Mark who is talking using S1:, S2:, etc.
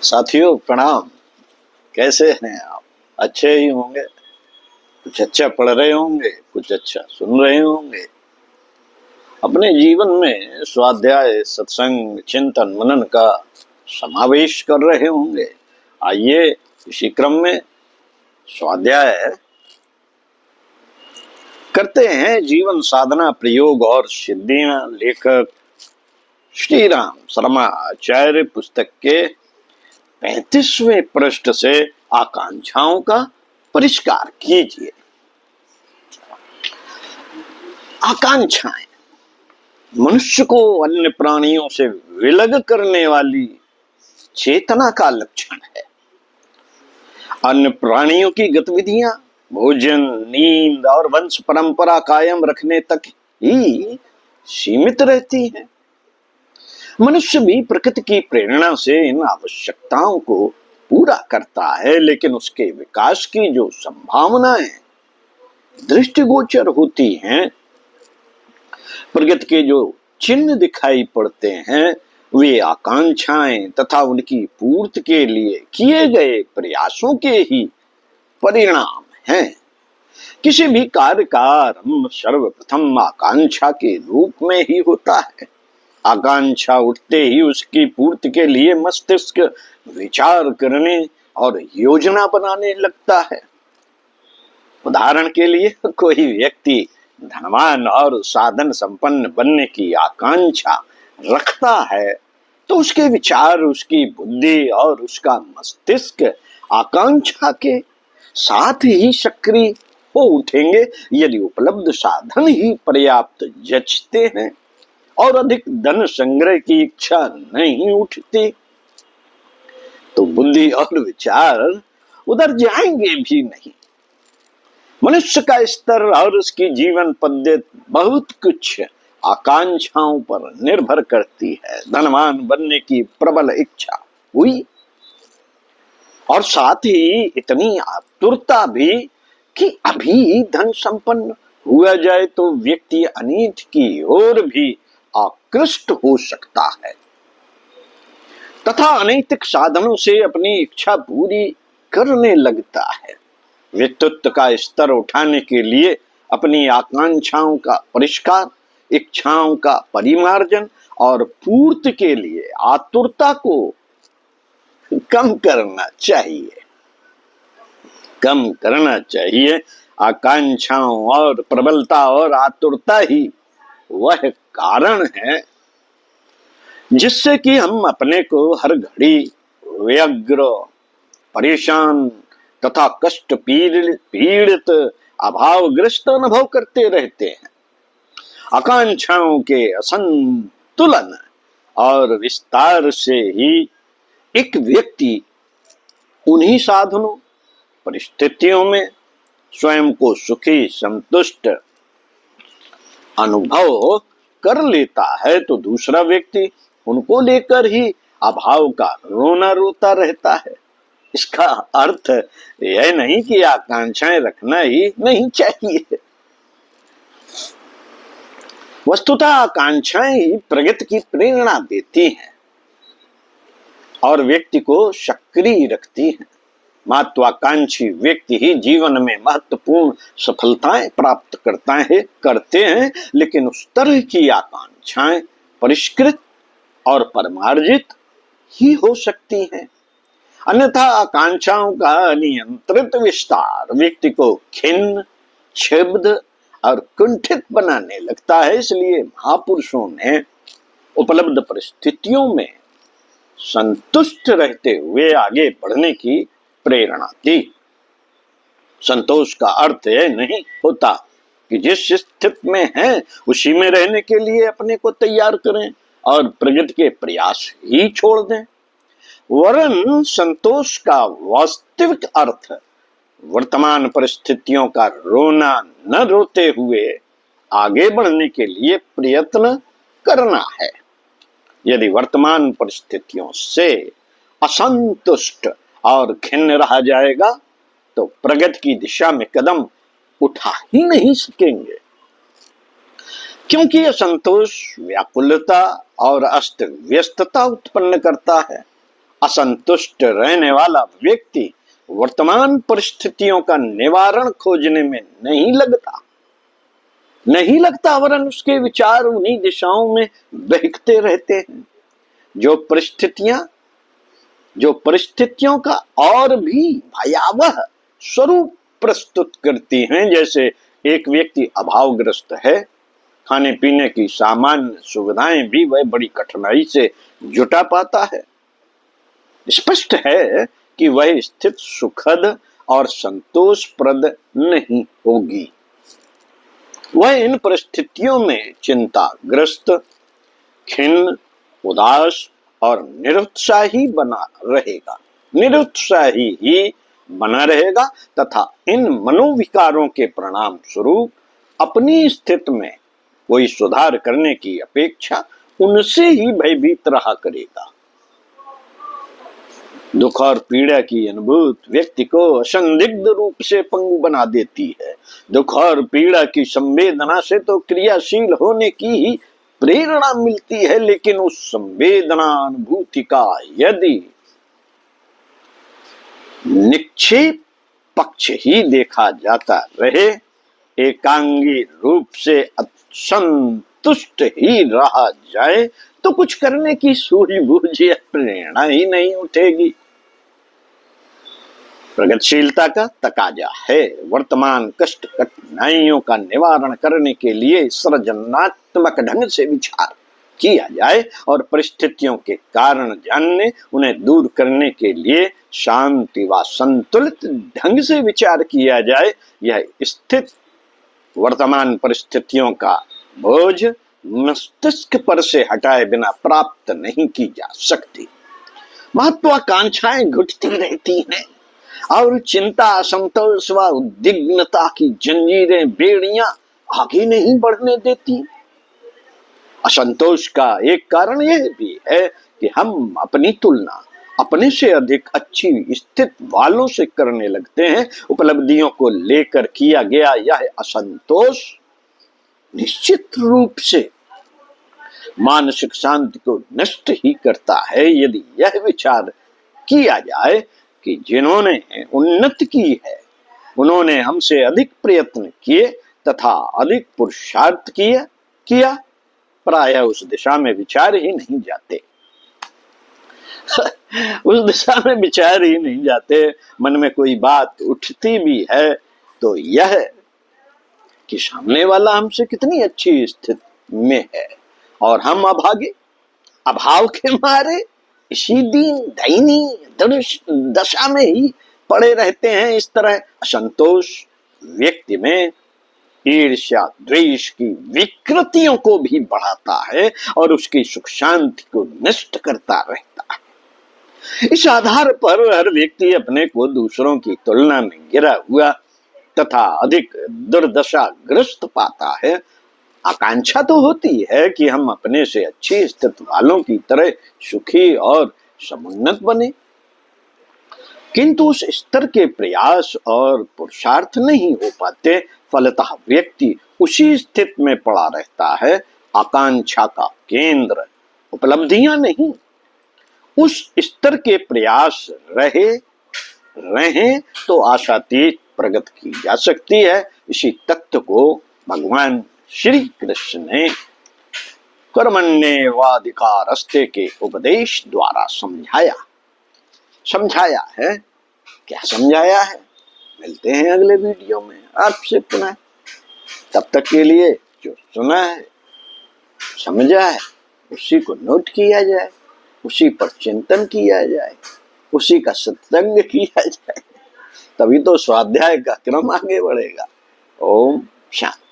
S1: साथियों प्रणाम। कैसे हैं आप? अच्छे ही होंगे। कुछ अच्छा पढ़ रहे होंगे, कुछ अच्छा सुन रहे होंगे। अपने जीवन में स्वाध्याय, सत्संग, चिंतन, मनन का समावेश कर रहे होंगे। आइए इसी क्रम में स्वाध्याय करते हैं। जीवन साधना, प्रयोग और सिद्धियां। लेखक श्री राम शर्मा आचार्य। पुस्तक के 35वें पृष्ठ से आकांक्षाओं का परिष्कार कीजिए। आकांक्षाएं मनुष्य को अन्य प्राणियों से विलग करने वाली चेतना का लक्षण है। अन्य प्राणियों की गतिविधियां भोजन, नींद और वंश परंपरा कायम रखने तक ही सीमित रहती हैं। मनुष्य भी प्रकृति की प्रेरणा से इन आवश्यकताओं को पूरा करता है, लेकिन उसके विकास की जो संभावनाएं दृष्टिगोचर होती हैं, प्रगति के जो चिन्ह दिखाई पड़ते हैं, वे आकांक्षाएं तथा उनकी पूर्ति के लिए किए गए प्रयासों के ही परिणाम हैं। किसी भी कार्य का आरंभ सर्वप्रथम आकांक्षा के रूप में ही होता है। आकांक्षा उठते ही उसकी पूर्ति के लिए मस्तिष्क विचार करने और योजना बनाने लगता है। उदाहरण के लिए कोई व्यक्ति धनवान और साधन संपन्न बनने की आकांक्षा रखता है तो उसके विचार, उसकी बुद्धि और उसका मस्तिष्क आकांक्षा के साथ ही सक्रिय हो उठेंगे। यदि उपलब्ध साधन ही पर्याप्त जचते हैं और अधिक धन संग्रह की इच्छा नहीं उठती तो बुद्धि और विचार उधर जाएंगे भी नहीं। मनुष्य का स्तर और उसकी जीवन पद्धति बहुत कुछ आकांक्षाओं पर निर्भर करती है। धनवान बनने की प्रबल इच्छा हुई और साथ ही इतनी आतुरता भी कि अभी धन संपन्न हुआ जाए तो व्यक्ति अनित की ओर भी आकृष्ट हो सकता है तथा अनैतिक साधनों से अपनी इच्छा पूरी करने लगता है। व्यक्तित्व का स्तर उठाने के लिए अपनी आकांक्षाओं का परिष्कार, इच्छाओं का परिमार्जन और पूर्ति के लिए आतुरता को कम करना चाहिए। आकांक्षाओं और प्रबलता और आतुरता ही वह कारण है जिससे कि हम अपने को हर घड़ी व्यग्र, परेशान तथा कष्ट पीड़ित, अभावग्रस्त अनुभव करते रहते हैं। आकांक्षाओं के असंतुलन और विस्तार से ही एक व्यक्ति उन्हीं साधनों, परिस्थितियों में स्वयं को सुखी, संतुष्ट अनुभव कर लेता है तो दूसरा व्यक्ति उनको लेकर ही अभाव का रोना रोता रहता है। इसका अर्थ यह नहीं कि आकांक्षाएं रखना ही नहीं चाहिए। वस्तुतः आकांक्षाएं ही प्रगति की प्रेरणा देती हैं और व्यक्ति को सक्रिय रखती हैं। महत्वाकांक्षी व्यक्ति ही जीवन में महत्वपूर्ण सफलताएं प्राप्त करते हैं, लेकिन उस तरह की आकांक्षाएं परिष्कृत और परमार्जित ही हो सकती हैं। अन्यथा आकांक्षाओं का अनियंत्रित विस्तार व्यक्ति को खिन्न, क्षुब्ध और कुंठित बनाने लगता है। इसलिए महापुरुषों ने उपलब्ध परिस्थितियों में संतुष्ट रहते हुए आगे बढ़ने की प्रेरणा दी। संतोष का अर्थ यह नहीं होता कि जिस स्थिति में हैं उसी में रहने के लिए अपने को तैयार करें और प्रगति के प्रयास ही छोड़ दें, वरन संतोष का वास्तविक अर्थ वर्तमान परिस्थितियों का रोना न रोते हुए आगे बढ़ने के लिए प्रयत्न करना है। यदि वर्तमान परिस्थितियों से असंतुष्ट और खिन्न रहा जाएगा तो प्रगति की दिशा में कदम उठा ही नहीं सकेंगे, क्योंकि असंतोष व्याकुलता और अस्त व्यस्तता उत्पन्न करता है असंतुष्ट रहने वाला व्यक्ति वर्तमान परिस्थितियों का निवारण खोजने में नहीं लगता, वरन उसके विचार उन्हीं दिशाओं में बहकते रहते हैं जो परिस्थितियों का और भी भयावह स्वरूप प्रस्तुत करती हैं। जैसे एक व्यक्ति अभावग्रस्त है, खाने पीने की सामान्य सुविधाएं भी वह बड़ी कठिनाई से जुटा पाता है। स्पष्ट है कि वह स्थिति सुखद और संतोषप्रद नहीं होगी। वह इन परिस्थितियों में चिंताग्रस्त, खिन्न, उदास और निरुत्साही बना रहेगा तथा इन मनोविकारों के परिणाम स्वरूप अपनी स्थिति में कोई सुधार करने की अपेक्षा उनसे ही भयभीत रहा करेगा। दुख और पीड़ा की अनुभूति व्यक्ति को असंदिग्ध रूप से पंगु बना देती है। दुख और पीड़ा की संवेदना से तो क्रियाशील होने की ही प्रेरणा मिलती है, लेकिन उस संवेदना अनुभूति का यदि निक्षेप पक्ष ही देखा जाता रहे, एकांगी रूप से असंतुष्ट ही रहा जाए, तो कुछ करने की सूझबूझ या प्रेरणा ही नहीं उठेगी। प्रगतिशीलता का तकाजा है वर्तमान कष्ट कठिनाइयों का निवारण करने के लिए सृजनात्मक ढंग से विचार किया जाए और परिस्थितियों के कारण जानने, उन्हें दूर करने के लिए शांति व संतुलित ढंग से विचार किया जाए। यह स्थिति वर्तमान परिस्थितियों का बोझ मस्तिष्क पर से हटाए बिना प्राप्त नहीं की जा सकती। महत्वाकांक्षाएं घुटती रहती हैं और चिंता, असंतोष व उद्विग्नता की जंजीरें, बेड़ियां आगे नहीं बढ़ने देती। असंतोष का एक कारण यह भी है कि हम अपनी तुलना अपने से अधिक अच्छी स्थिति वालों से करने लगते हैं। उपलब्धियों को लेकर किया गया यह असंतोष निश्चित रूप से मानसिक शांति को नष्ट ही करता है। यदि यह विचार किया जाए कि जिन्होंने उन्नति की है उन्होंने हमसे अधिक प्रयत्न किए तथा अधिक पुरुषार्थ किया, प्रायः उस दिशा में विचार ही नहीं जाते उस दिशा में विचार ही नहीं जाते। मन में कोई बात उठती भी है तो यह कि सामने वाला हमसे कितनी अच्छी स्थिति में है और हम अभागे, अभाव के मारे इसी दयनीय दशा में ही पड़े रहते हैं। इस तरह असंतोष व्यक्ति में ईर्ष्या, द्वेष की विकृतियों को भी बढ़ाता है और उसकी सुख शांति को नष्ट करता रहता है। इस आधार पर हर व्यक्ति अपने को दूसरों की तुलना में गिरा हुआ तथा अधिक दुर्दशाग्रस्त पाता है। आकांक्षा तो होती है कि हम अपने से अच्छी स्थिति वालों की तरह सुखी और समुन्नत बने, किंतु उस स्तर के प्रयास और पुरुषार्थ नहीं हो पाते। फलतः व्यक्ति उसी स्थिति में पड़ा रहता है। आकांक्षा का केंद्र उपलब्धियां नहीं, उस स्तर के प्रयास रहे तो आशातीत प्रगति की जा सकती है। इसी तत्व को भगवान श्री कृष्ण ने कर्मण्येवाधिकारस्ते के उपदेश द्वारा समझाया है। क्या समझाया है, मिलते हैं अगले वीडियो में आपसे पुनः। तब तक के लिए जो सुना है, समझा है, उसी को नोट किया जाए, उसी पर चिंतन किया जाए, उसी का सत्संग किया जाए, तभी तो स्वाध्याय का क्रम आगे बढ़ेगा। ओम शांति।